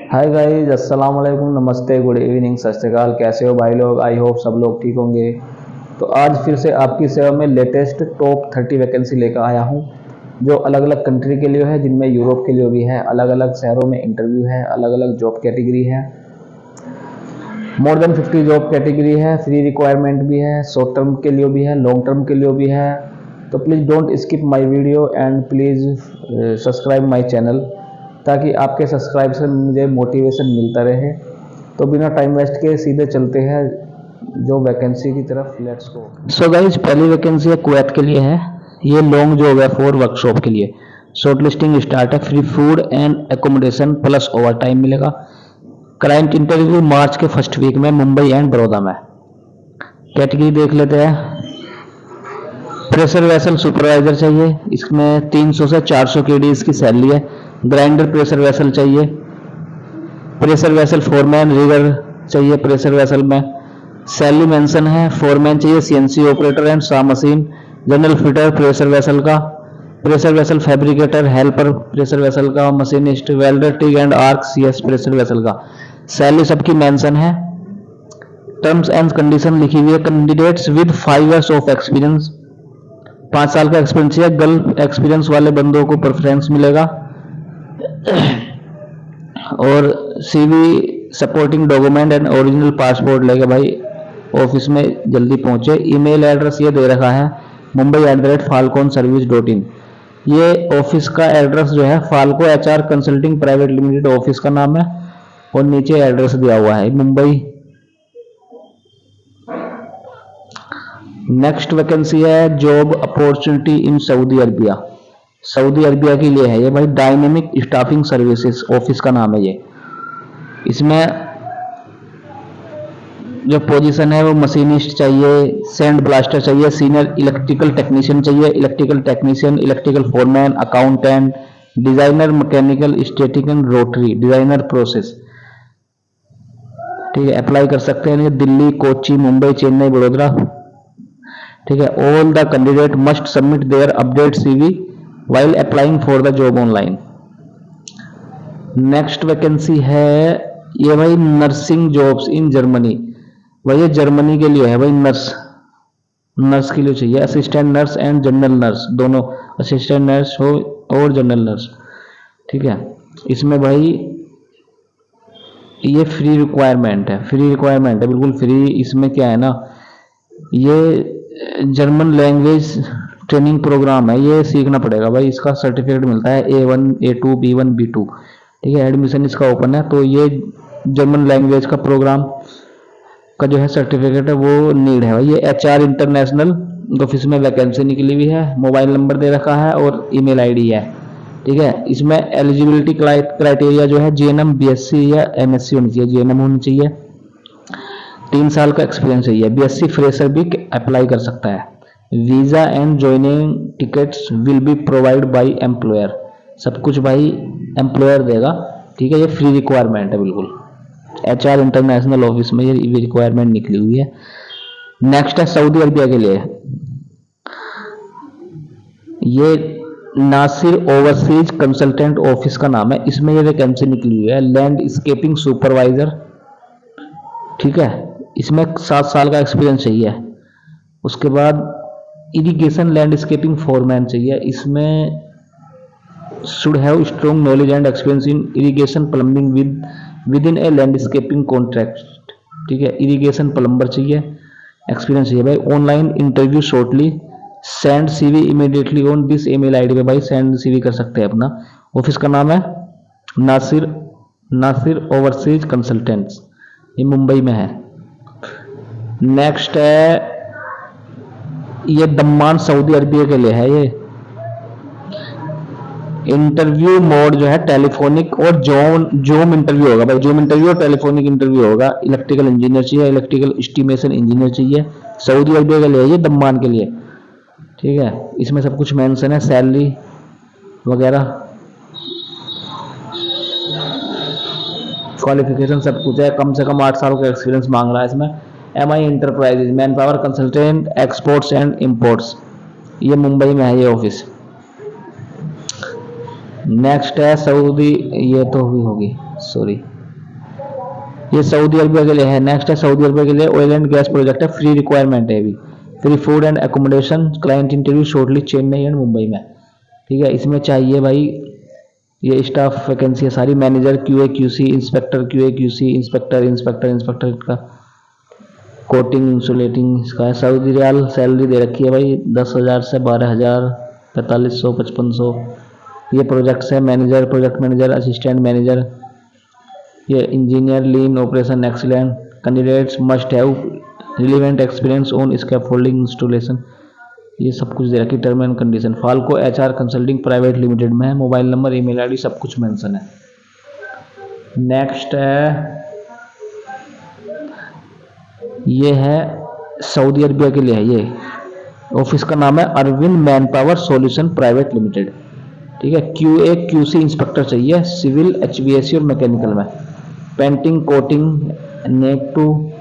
Hi guys, अस्सलाम वालेकुम, नमस्ते, गुड इवनिंग, सत श्री अकाल। कैसे हो भाई लोग? आई होप सब लोग ठीक होंगे। तो आज फिर से आपकी सेवा में लेटेस्ट टॉप 30 वैकेंसी लेकर आया हूँ, जो अलग अलग कंट्री के लिए है, जिनमें यूरोप के लिए भी है। अलग अलग शहरों में इंटरव्यू है, अलग अलग जॉब कैटेगरी है, मोर देन 50 जॉब कैटेगरी है, फ्री रिक्वायरमेंट भी है, शॉर्ट टर्म के लिए भी है, लॉन्ग टर्म के लिए भी है। तो please don't skip my video and please subscribe my channel, ताकि आपके सब्सक्राइब से मुझे मोटिवेशन मिलता रहे। तो बिना टाइम वेस्ट के सीधे चलते हैं जो वैकेंसी की तरफ। Let's go. सो गाइस, पहली वैकेंसी है कुवैत के लिए है। ये लॉन्ग जॉब है फॉर वर्कशॉप के लिए। शॉर्ट लिस्टिंग स्टार्ट है, free food and accommodation plus over time मिलेगा। क्लाइंट इंटरव्यू मार्च के फर्स्ट वीक में मुंबई एंड बड़ौदा में। कैटेगरी देख लेते हैं। प्रेशर वेसल सुपरवाइजर चाहिए, इसमें 300 से 400 केडी इसकी सैलरी है। ग्राइंडर प्रेशर वेसल चाहिए। प्रेशर वेसल फोरमैन रिगर चाहिए प्रेशर वेसल में। सैलरी मेंशन है। फोरमैन चाहिए, CNC operator and saw machine, general fitter pressure vessel का, pressure vessel fabricator helper pressure vessel का, machinist, welder TIG and arc CS pressure vessel का। Salary सबकी mention है। Terms and condition लिखी हुई है। Candidates with 5 years of experience, 5 साल का एक्सपीरियंस है। गर्ल एक्सपीरियंस वाले बंदों को प्रेफरेंस मिलेगा। और CV supporting document and original passport लेके भाई ऑफिस में जल्दी पहुंचे। ईमेल एड्रेस ये दे रखा है, mumbai@falconservice.in। ये ऑफिस का एड्रेस जो है Falco HR consulting private limited office का नाम है, और नीचे एड्रेस दिया हुआ है मुंबई। नेक्स्ट वैकेंसी है job opportunity in Saudi Arabia. Saudi Arabia के लिए है ये भाई। डायनेमिक स्टाफिंग सर्विसेज ऑफिस का नाम है ये। इसमें जो पोजीशन है वो मशीनिस्ट चाहिए, सैंड ब्लास्टर चाहिए, सीनियर इलेक्ट्रिकल टेक्नीशियन चाहिए, electrical technician, electrical foreman, accountant, designer mechanical static and rotary, designer process. ठीक है, अप्लाई कर सकते हैं ये दिल्ली, कोच्चि, मुंबई, चेन्नई, बड़ोदरा। ठीक है, all the candidate must submit there update CV while applying for the job online। Next vacancy है ये भाई नर्सिंग जॉब्स इन जर्मनी। भाई ये जर्मनी के लिए है भाई। नर्स के लिए चाहिए, assistant nurse and general nurse दोनों, असिस्टेंट नर्स हो और जनरल नर्स। ठीक है, इसमें भाई ये फ्री रिक्वायरमेंट है, बिल्कुल फ्री। इसमें क्या है ना, ये जर्मन लैंग्वेज ट्रेनिंग प्रोग्राम है, ये सीखना पड़ेगा भाई। इसका सर्टिफिकेट मिलता है A1 A2 B1 B2। ठीक है, एडमिशन इसका ओपन है। तो ये जर्मन लैंग्वेज का प्रोग्राम का जो है सर्टिफिकेट है वो नीड है भाई। ये HR इंटरनेशनल ऑफिस में वैकेंसी निकली हुई है। मोबाइल नंबर दे रखा है और ईमेल आईडी है। ठीक है, इसमें एलिजिबिलिटी क्राइटेरिया जो है GNM BSc या MSc होनी चाहिए। GNM होनी चाहिए। 3 साल का एक्सपीरियंस चाहिए। BSc फ्रेशर भी अप्लाई कर सकता है। Visa and joining tickets will be provide by employer. सब कुछ भाई एम्प्लॉयर देगा। ठीक है, ये फ्री रिक्वायरमेंट है बिल्कुल। HR इंटरनेशनल ऑफिस में ये रिक्वायरमेंट निकली हुई है। नेक्स्ट है सऊदी अरबिया के लिए। ये नासिर ओवरसीज कंसल्टेंट ऑफिस का नाम है। इसमें ये वैकेंसी निकली हुई है, लैंडस्केपिंग सुपरवाइजर। ठीक है, इसमें 7 साल का एक्सपीरियंस चाहिए। उसके बाद इरिगेशन लैंडस्केपिंग फोरमैन चाहिए। इसमें should have strong knowledge and experience in irrigation plumbing with in A landscaping contract. ठीक है, इरिगेशन प्लम्बर चाहिए, एक्सपीरियंस चाहिए भाई। Online interview shortly, send CV immediately on this email ID पे भाई सेंड CV कर सकते हैं अपना। ऑफिस का नाम है नासिर ओवरसीज कंसल्टेंट्स, ये मुंबई में है। नेक्स्ट है ये दम्मान सऊदी अरबिया के लिए है। ये इंटरव्यू मोड जो है टेलीफोनिक और जूम इंटरव्यू होगा भाई। जूम इंटरव्यू और टेलीफोनिक इंटरव्यू होगा। इलेक्ट्रिकल इंजीनियर चाहिए, इलेक्ट्रिकल एस्टिमेशन इंजीनियर चाहिए। सऊदी अरबिया के लिए, ये दम्मान के लिए। ठीक है, इसमें सब कुछ मेंशन है, सैलरी वगैरह, क्वालिफिकेशन सब कुछ है। कम से कम 8 साल का एक्सपीरियंस मांग रहा है इसमें। MI enterprises, man power consultant, exports and imports, ये मुंबई में है ये ऑफिस। नेक्स्ट है सऊदी, ये तो हुई होगी, सॉरी। ये सऊदी अरबिया के लिए है। नेक्स्ट है सऊदी अरबिया के लिए ऑयल एंड गैस प्रोजेक्ट है, फ्री रिक्वायरमेंट है अभी, free food and accommodation, client interview shortly Chennai and Mumbai में। ठीक है, इसमें चाहिए भाई ये स्टाफ वैकेंसी है सारी, manager QA QC, inspector QA QC, inspector का कोटिंग इंसुलेटिंग इसका है। सऊदी रियाल सैलरी दे रखी है भाई 10,000 से 12,000, 4500, 5500। ये प्रोजेक्ट्स है, manager, project manager, assistant manager, ये engineer, lean operation excellent. Candidates must have relevant experience on scaffolding installation. ये सब कुछ दे रखी, term and condition. Falco HR consulting private limited में है, मोबाइल नंबर, ईमेल आईडी सब कुछ मेंशन है। नेक्स्ट है, ये है सऊदी अरबिया के लिए है। ये ऑफिस का नाम है Arvind man power solution private limited. ठीक है, क्यूए क्यूसी इंस्पेक्टर चाहिए, सिविल, एचवीएसी और मैकेनिकल में, पेंटिंग, कोटिंग, नेक टू,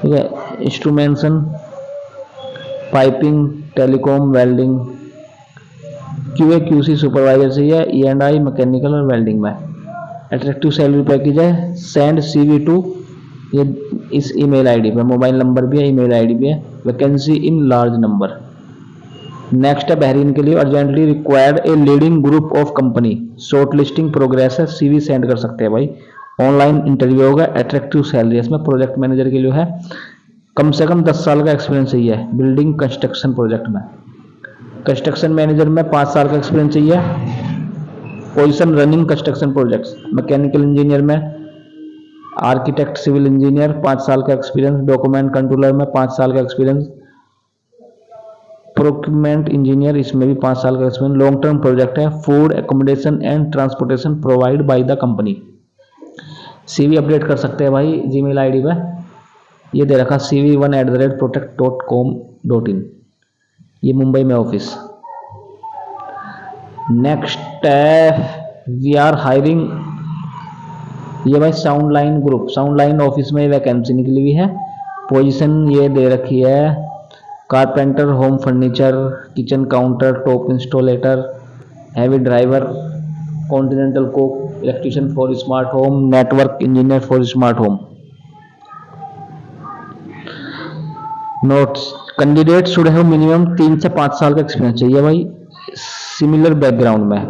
ठीक है, instrumentation, piping, telecom, welding. QA QC supervisor चाहिए, ई&आई, मैकेनिकल और वेल्डिंग में। अट्रैक्टिव सैलरी पैकेज है, सेंड सीवी टू, ये इस ईमेल आईडी पे, मोबाइल नंबर भी है, ईमेल आईडी भी है, vacancy in large number. Next है बहरीन के लिए, urgently required a leading group of company, short listing progress है, सीवी सेंड कर सकते हैं भाई, ऑनलाइन इंटरव्यू होगा, अट्रैक्टिव सैलरी। इसमें प्रोजेक्ट मैनेजर के लिए है, कम से कम 10 साल का एक्सपीरियंस चाहिए है बिल्डिंग कंस्ट्रक्शन प्रोजेक्ट में। कंस्ट्रक्शन मैनेजर में 5 साल का एक्सपीरियंस चाहिए, position running construction projects. Mechanical engineer में, आर्किटेक्ट, सिविल इंजीनियर 5 साल का एक्सपीरियंस, डॉक्यूमेंट कंट्रोलर में 5 साल का एक्सपीरियंस, प्रोक्यूरमेंट इंजीनियर इसमें भी 5 साल का एक्सपीरियंस। लॉन्ग टर्म प्रोजेक्ट है, food accommodation and transportation provide by the company. CV update कर सकते हैं भाई जीमेल आईडी पे, ये दे रखा cv1@protect.com.in, ये मुंबई में ऑफिस। नेक्स्ट है वी आर हायरिंग, ये भाई sound line group, sound line office में वैकेंसी निकली हुई है। पोजीशन ये दे रखी है, carpenter, home furniture, kitchen counter, top installator, heavy driver, continental cook, electrician for smart home, network engineer for smart home. Notes, candidate should have minimum 3 से 5 साल का एक्सपीरियंस चाहिए भाई, सिमिलर बैकग्राउंड में।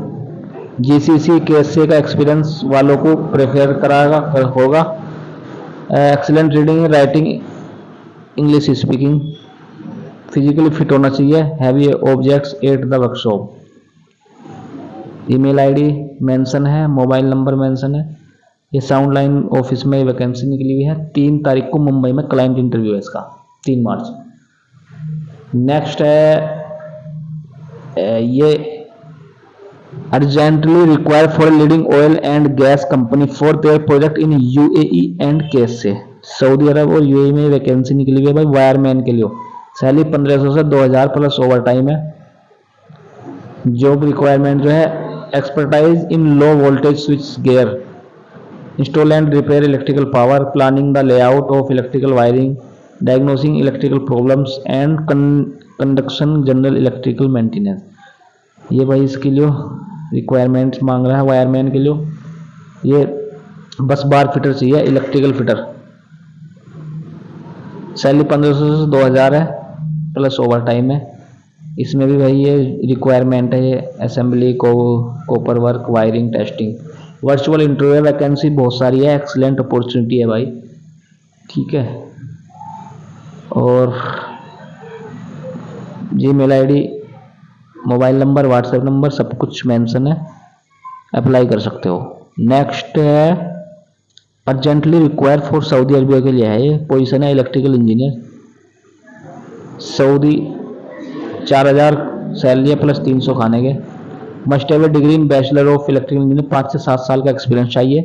जीसीसी केएसए का एक्सपीरियंस वालों को prefer करागा होगा। Excellent reading, writing, English speaking, physically fit होना चाहिए, heavy objects at the workshop. Email ID mention है, मोबाइल नंबर मेंशन है। ये साउंड लाइन ऑफिस में वैकेंसी निकली हुई है, 3 तारीख को मुंबई में क्लाइंट इंटरव्यू है इसका, 3 मार्च। नेक्स्ट है ये urgently require for leading oil and gas company for their project in UAE and KSA. Saudi Arab और यूएई में वैकेंसी निकली हुई है भाई, वायरमैन के लिए। सैलरी 1500 से 2000 प्लस ओवर टाइम है। जॉब रिक्वायरमेंट जो है, expertise in low voltage switch gear, install and repair electrical power, planning the layout of electrical wiring, diagnosing electrical problems and conduction general electrical maintenance. ये भाई इसके लिए requirements मांग रहा है वायरमैन के लिए। ये बस बार फिटर चाहिए, इलेक्ट्रिकल फिटर। सैलरी 1500 से 2000 है प्लस ओवर टाइम है। इसमें भी भाई ये रिक्वायरमेंट है, ये असेंबली को copper work, wiring, testing. Virtual interview vacancy बहुत सारी है, एक्सीलेंट अपॉर्चुनिटी है भाई। ठीक है, और Gmail ID, mobile number, WhatsApp number सब कुछ मेंशन है, अप्लाई कर सकते हो। नेक्स्ट है urgently require for Saudi Arabia के लिए है, ये पोजीशन है इलेक्ट्रिकल इंजीनियर, सऊदी 4000 सैलरी है प्लस 300 खाने के। Must have a degree in bachelor of electrical engineer, 5 से 7 साल का एक्सपीरियंस चाहिए।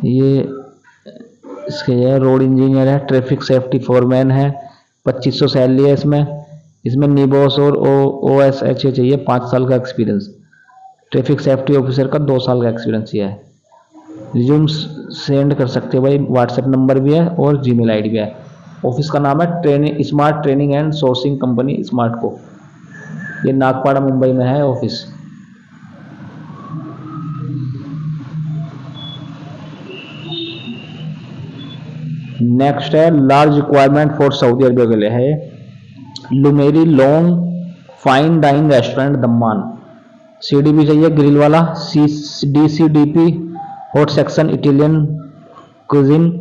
ये इसके ये रोड इंजीनियर है, ट्रैफिक सेफ्टी फोरमैन है, 2500 सैलरी है इसमें निबोस और OSHA चाहिए, 5 साल का एक्सपीरियंस। ट्रैफिक सेफ्टी ऑफिसर का 2 साल का एक्सपीरियंस ये है। रिज्यूम सेंड कर सकते हो भाई, व्हाट्सएप नंबर भी है और जीमेल आईडी भी है। ऑफिस का नाम है training smart training and sourcing company smart को, ये नागपाड़ा मुंबई में है ऑफिस। नेक्स्ट है large requirement for Saudi Arabia के लिए है Lumeri long fine dining restaurant Dammam. CDP चाहिए ग्रिल वाला, DCDP hot section Italian cuisine,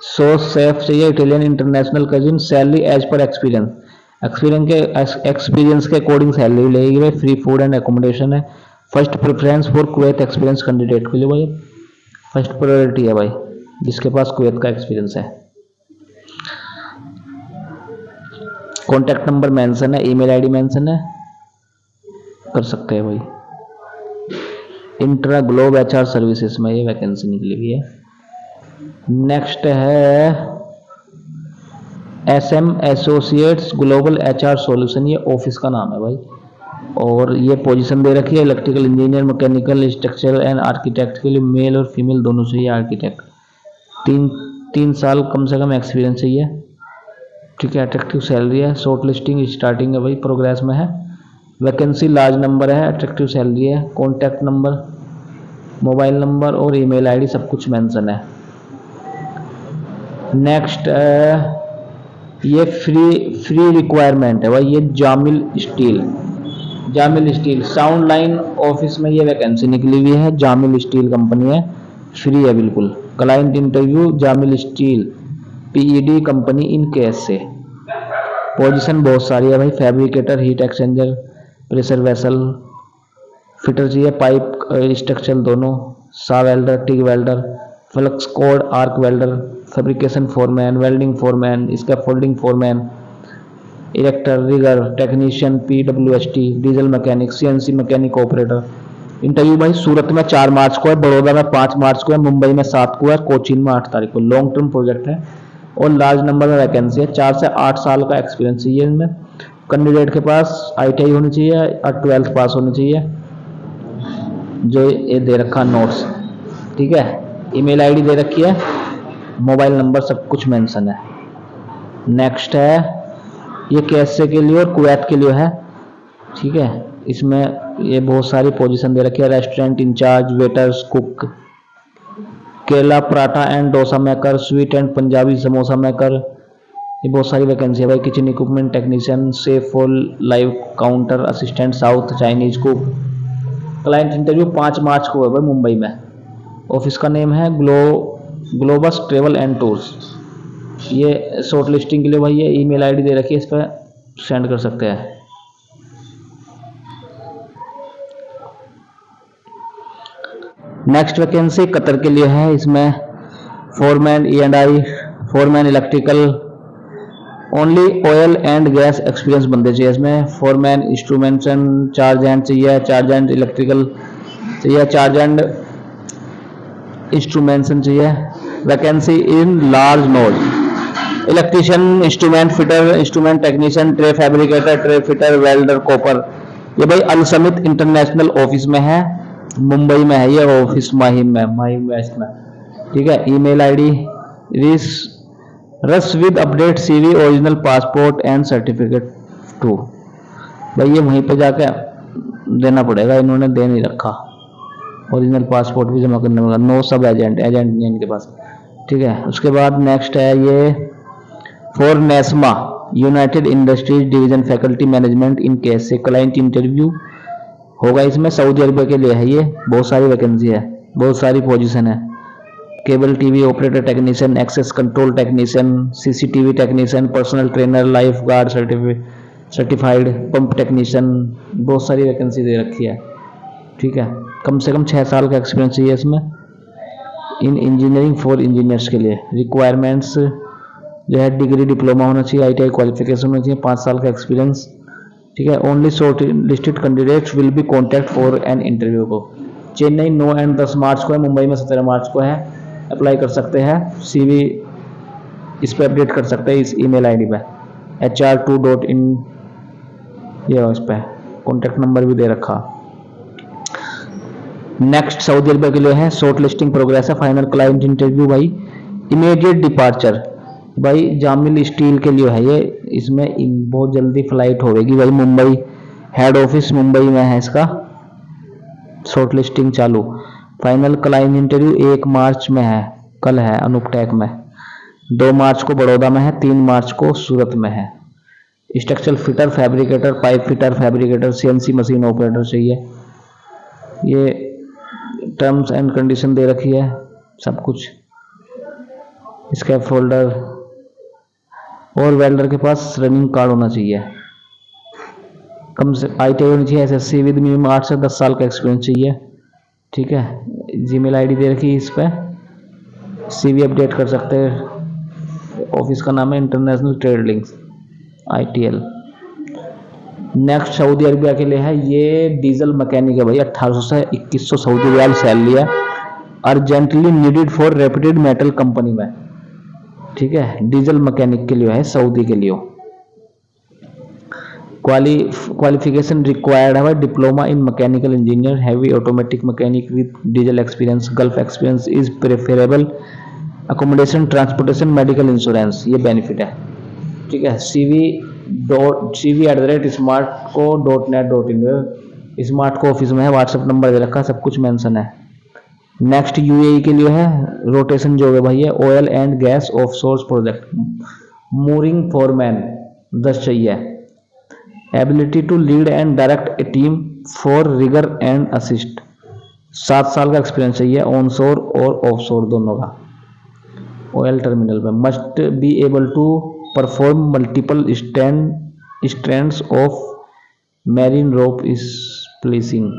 sous chef चाहिए Italian international cuisine. Salary as per experience के अकॉर्डिंग सैलरी लगेगी भाई। फ्री फूड एंड एकोमोडेशन है। First preference for Kuwait experience candidate के लिए भाई फर्स्ट प्रायोरिटी है भाई जिसके पास कुवैत का एक्सपीरियंस है। कॉन्टैक्ट नंबर मेंशन है, ईमेल आईडी मेंशन है, कर सकते हैं भाई। इंट्रा ग्लोब HR सर्विसेज में ये वैकेंसी निकली हुई है। नेक्स्ट है SM associates global HR solution, ये ऑफिस का नाम है भाई। और ये पोजीशन दे रखी है electrical engineer, mechanical, structural and architect के लिए मेल और फीमेल दोनों चाहिए। आर्किटेक्ट 3 साल कम से कम एक्सपीरियंस चाहिए। ठीक है, अट्रैक्टिव सैलरी है। शॉर्ट लिस्टिंग स्टार्टिंग है भाई, प्रोग्रेस में है। वैकेंसी लार्ज नंबर है, अट्रैक्टिव सैलरी है। कॉन्टैक्ट नंबर, मोबाइल नंबर और ईमेल आईडी सब कुछ मेंशन है। नेक्स्ट ये फ्री रिक्वायरमेंट है भाई, ये Jamil steel sound line office में ये वैकेंसी निकली हुई है। जामिल स्टील कंपनी है, फ्री है बिल्कुल। Client interview Jamil steel PED company in case से। पोजीशन बहुत सारी है भाई, fabricator, heat exchanger, pressure vessel, fitter चाहिए, पाइप स्ट्रक्चर दोनों, सा welder, TIG welder, flux cored, arc welder, fabrication foreman, welding foreman, scaffolding foreman, erector, rigger, technician, PWST, diesel mechanic, CNC mechanic operator. Interview भाई सूरत में 4 मार्च को है, बड़ौदा में 5 मार्च को है, मुंबई में 7 को है, कोचीन में 8 तारीख को। लॉन्ग टर्म प्रोजेक्ट है और लार्ज नंबर में वैकेंसी है। 4 से 8 साल का एक्सपीरियंस चाहिए इनमें। कैंडिडेट के पास ITI होनी चाहिए और 12th पास होनी चाहिए, जो ये दे रखा नोट्स। ठीक है, ईमेल आईडी दे रखी है, मोबाइल नंबर सब कुछ मेंशन है। नेक्स्ट है ये कैसे के लिए और कुवैत के लिए है। ठीक है, इसमें ये बहुत सारी पोजीशन दे रखी है। रेस्टोरेंट इंचार्ज, वेटर्स, कुक, केला paratha and dosa maker, sweet and Punjabi samosa maker, ये बहुत सारी वैकेंसी है भाई। Kitchen equipment technician, chef for live counter assistant, south Chinese cook. Client interview 5 मार्च को है भाई मुंबई में। ऑफिस का नेम है ग्लोबस ट्रेवल एंड टूर्स। ये शॉर्ट लिस्टिंग के लिए भाई ये ईमेल आईडी दे रखी है, इस पर सेंड कर सकते हैं। नेक्स्ट वैकेंसी कतर के लिए है। इसमें foreman E&I, foreman electrical, only oil and gas experience बंदे चाहिए इसमें। फोरमैन इंस्ट्रूमेंटेशन, चार्ज हैंड चाहिए, चार्ज हैंड इलेक्ट्रिकल चाहिए, चार्ज हैंड इंस्ट्रूमेंटेशन चाहिए। Vacancy in large node, electrician, instrument fitter, instrument technician, tray fabricator, tray fitter, welder, copper. ये भाई अल समित international office में है, मुंबई में है ये ऑफिस, माहिम वेस्ट में। ठीक है, ईमेल आईडी रस with update CV, original passport and certificate too. भाई ये वहीं पे जाके देना पड़ेगा, इन्होंने दे नहीं रखा। ओरिजिनल पासपोर्ट भी जमा करना पड़ेगा। नो सब एजेंट नहीं इनके पास। ठीक है, उसके बाद नेक्स्ट है ये for Nesma United Industries division faculty management in case से। क्लाइंट इंटरव्यू होगा इसमें, सऊदी अरबिया के लिए है ये। बहुत सारी वैकेंसी है, बहुत सारी पोजीशन है। Cable TV operator technician, access control technician, CCTV technician, personal trainer, lifeguard certified, pump technician. बहुत सारी वैकेंसी दे रखी है। ठीक है, कम से कम 6 साल का एक्सपीरियंस चाहिए इसमें। इन इंजीनियरिंग फॉर इंजीनियर्स के लिए रिक्वायरमेंट्स जो है डिग्री डिप्लोमा होना चाहिए, ITI क्वालिफिकेशन होना चाहिए, 5 साल का एक्सपीरियंस। ठीक है, only short listed candidates will be contact for an interview को। चेन्नई 9 एंड 10 मार्च को है, मुंबई में 17 मार्च को है। अप्लाई कर सकते हैं, CV इस पर अपडेट कर सकते हैं इस ईमेल आईडी पे HR2.in, ये इस पे कॉन्टैक्ट नंबर भी दे रखा। नेक्स्ट सऊदी अरबिया के लिए है, शॉर्ट लिस्टिंग प्रोग्रेस है, फाइनल क्लाइंट इंटरव्यू भाई, इमीडिएट डिपार्चर भाई, जामिल स्टील के लिए है ये। इसमें बहुत जल्दी फ्लाइट होगी भाई, मुंबई हेड ऑफिस मुंबई में है इसका। शॉर्ट लिस्टिंग चालू, फाइनल क्लाइंट इंटरव्यू 1 मार्च में है, कल है, अनूपटेक में। 2 मार्च को बड़ौदा में है, 3 मार्च को सूरत में है। Structural fitter, fabricator, pipe fitter, fabricator, CNC machine operator चाहिए। ये टर्म्स एंड कंडीशन दे रखी है सब कुछ। स्कैप फोल्डर और वेल्डर के पास रनिंग कार्ड होना चाहिए, कम से ITI होनी चाहिए, SSC विद मिनिमम 8 से 10 साल का एक्सपीरियंस चाहिए। ठीक है, जीमेल आईडी दे रखी है इस पर, CV अपडेट कर सकते हैं। ऑफिस का नाम है international trade links ITL। Next Saudi Arabia के लिए है, ये डीजल मैकेनिक है भाई, 1800 से 2100 सऊदी रियाल सैलरी है, urgently needed for reputed metal company में। ठीक है, डीजल मैकेनिक के लिए है, सऊदी के लिए। क्वालिफिकेशन रिक्वायर्ड है भाई, diploma in mechanical engineer, heavy automatic mechanic with diesel experience, gulf experience is preferable, accommodation, transportation, medical insurance, ये बेनिफिट है। ठीक है, cv@smartco.net.in, स्मार्ट को ऑफिस में है, व्हाट्सएप नंबर दे रखा है, सब कुछ मेंशन है। नेक्स्ट UAE के लिए है, रोटेशन जॉब है भाई, oil and gas offshore project, mooring foreman 10 चाहिए। Ability to lead and direct a team for rigger and assist, 7 साल का एक्सपीरियंस चाहिए, ऑनशोर और ऑफशोर दोनों का। ऑयल टर्मिनल में must be able to perform multiple strands of marine rope is placing.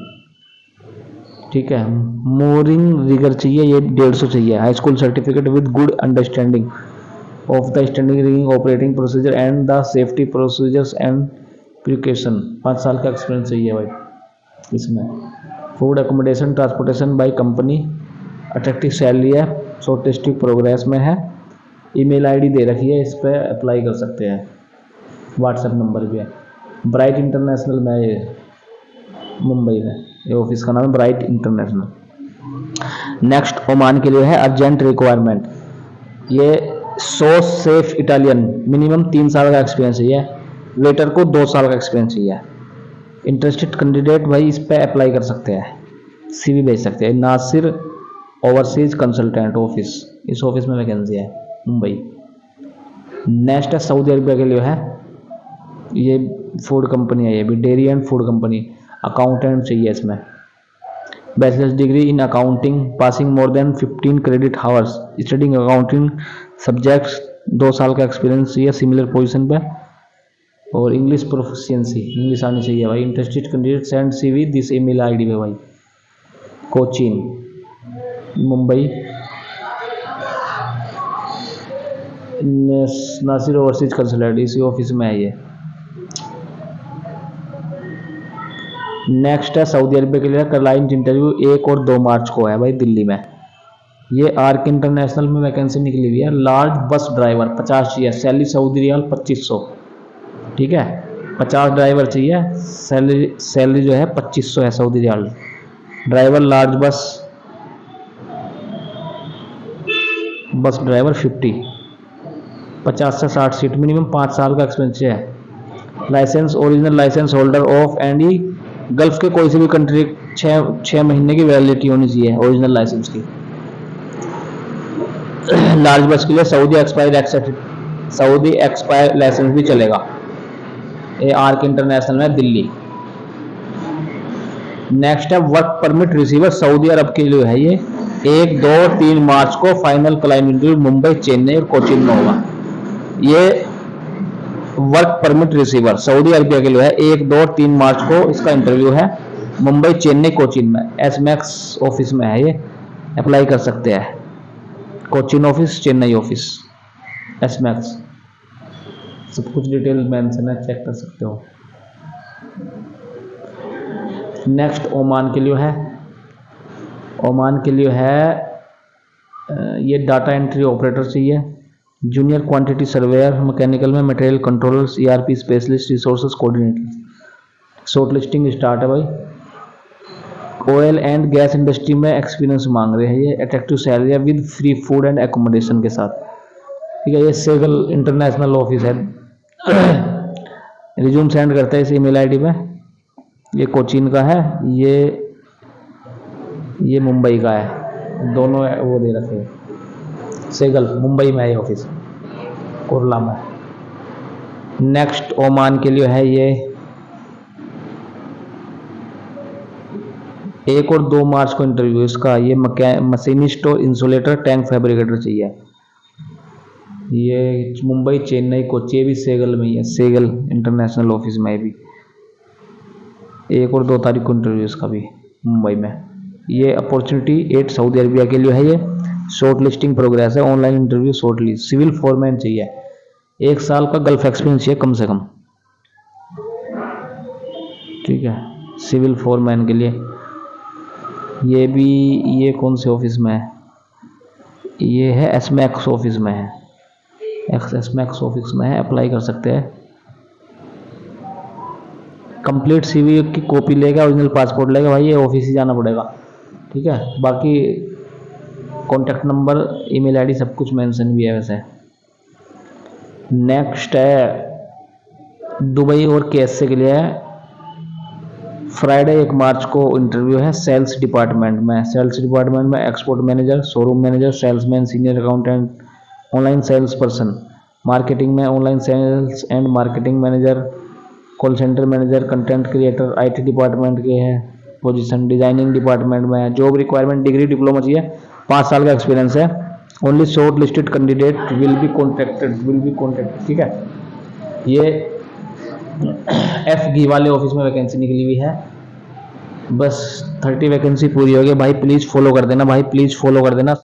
ठीक है, मोरिंग रिगर चाहिए, ये 150 चाहिए। High school certificate with good understanding of the standing rigging operating procedure and the safety procedures and precaution, 5 साल का experience चाहिए भाई इसमें। Food accommodation transportation by company, attractive salary है, शॉर्टेस्टिव प्रोग्रेस में है। ईमेल आईडी दे रखी है, इस पर अप्लाई कर सकते हैं, व्हाट्सएप नंबर भी है। ब्राइट इंटरनेशनल में, ये मुंबई में, ये ऑफिस का नाम है ब्राइट इंटरनेशनल। नेक्स्ट ओमान के लिए है, अर्जेंट रिक्वायरमेंट, ये सॉस सेफ इटालियन, मिनिमम 3 साल का एक्सपीरियंस चाहिए, वेटर को 2 साल का एक्सपीरियंस चाहिए। इंटरेस्टेड कैंडिडेट भाई इस पर अप्लाई कर सकते हैं, CV भेज सकते हैं। नासिर ओवरसीज कंसल्टेंट ऑफिस, इस ऑफिस में वैकेंसी है मुंबई। नेक्स्ट है सऊदी अरबिया के लिए है, ये फूड कंपनी है, ये भी dairy and food company, accountant चाहिए इसमें। Bachelors degree in accounting, passing more than 15 credit hours, studying accounting subjects, 2 साल का एक्सपीरियंस चाहिए सिमिलर पोजीशन पे, और इंग्लिश प्रोफिशिएंसी, इंग्लिश आनी चाहिए भाई। Interested candidate send CV this email ID पे भाई। कोचीन, मुंबई, नासिर ओवरसीज कंसल्टेंट, इसी ऑफिस में है ये। नेक्स्ट है सऊदी अरबिया के लिए, क्लाइंट इंटरव्यू 1 और 2 मार्च को है भाई दिल्ली में। ये आर्क इंटरनेशनल में वैकेंसी निकली हुई है, लार्ज बस ड्राइवर 50 चाहिए, सैलरी सऊदी रियाल 2500। ठीक है, 50 ड्राइवर चाहिए, सैलरी जो है 2500 है Saudi riyal. Driver large bus driver 50 से 60 सीट, मिनिमम 5 साल का एक्सपीरियंस है। Licence, original licence holder of and Gulf के कोई सी भी कंट्री, 6 महीने की वैलिडिटी होनी चाहिए ओरिजिनल लाइसेंस की। लार्ज बस के लिए सऊदी एक्सपायर लाइसेंस भी चलेगा। ये आर्क इंटरनेशनल में दिल्ली। नेक्स्ट है वर्क परमिट रिसीवर, सऊदी अरब के लिए है ये, 1, 2, 3 मार्च को final client interview Mumbai, Chennai और कोचीन में होगा। ये work permit receiver Saudi Arabia के लिए है, 1, 2, 3 मार्च को इसका इंटरव्यू है, मुंबई, चेन्नई, कोचीन में। SMAX ऑफिस में है ये, अप्लाई कर सकते हैं। Cochin office, Chennai office, SMAX, सब कुछ डिटेल मेंशन है, चेक कर सकते हो। नेक्स्ट ओमान के लिए है, ओमान के लिए है ये डाटा एंट्री ऑपरेटर चाहिए, जूनियर क्वांटिटी सर्वेयर, मैकेनिकल में material controllers, ERP specialist, resources coordinator. Short listing start है भाई। ऑयल एंड गैस इंडस्ट्री में एक्सपीरियंस मांग रहे हैं ये, attractive salary with free food and accommodation के साथ। ठीक है, ये सेगल इंटरनेशनल ऑफिस है। रिज्यूम सेंड करते हैं इस ईमेल आईडी पे। ये कोचीन का है, ये मुंबई का है, दोनों वो दे रखे हैं। सेगल मुंबई में है ऑफिस। कुरला में। नेक्स्ट ओमान के लिए है ये 1 और 2 मार्च को इंटरव्यू इसका। ये मशीनिस्ट और इंसुलेटर टैंक फैब्रिकेटर चाहिए। ये मुंबई, चेन्नई, कोच्चि, ये भी सेगल में ही है, सेगल इंटरनेशनल ऑफिस में भी 1 और 2 तारीख को इंटरव्यू इसका भी मुंबई में। ये अपॉर्चुनिटी 8 सऊदी अरबिया के लिए है। ये शॉर्ट लिस्टिंग प्रोग्रेस है, online interview shortlist. Civil foreman चाहिए, 1 साल का गल्फ एक्सपीरियंस चाहिए कम से कम, ठीक है, सिविल फोरमैन के लिए। ये भी, ये कौन से ऑफिस में है, ये है एसमैक्स ऑफिस में है, एसमैक्स ऑफिस में है, अप्लाई कर सकते हैं। कंप्लीट सीवी की कॉपी लेगा, ओरिजिनल पासपोर्ट लेगा, भाई ये ऑफिस ही जाना पड़ेगा, ठीक है। बाकी कॉन्टैक्ट नंबर, ईमेल आईडी सब कुछ मेंशन भी है वैसे। नेक्स्ट है दुबई और केएसए के लिए है, फ्राइडे 1 मार्च को इंटरव्यू है सेल्स डिपार्टमेंट में। सेल्स डिपार्टमेंट में export manager, showroom manager, salesman, senior accountant, online sales person. Marketing में online sales and marketing manager, call center manager, content creator. IT department के है पोजीशन। डिजाइनिंग डिपार्टमेंट में है। Job requirement degree diploma चाहिए, 5 साल का experience है। Only short listed candidate will be contacted, ठीक है। ये एफ गी वाले ऑफिस में वैकेंसी निकली हुई है, बस 30 वैकेंसी पूरी हो गई। भाई प्लीज़ फॉलो कर देना, भाई प्लीज़ फॉलो कर देना।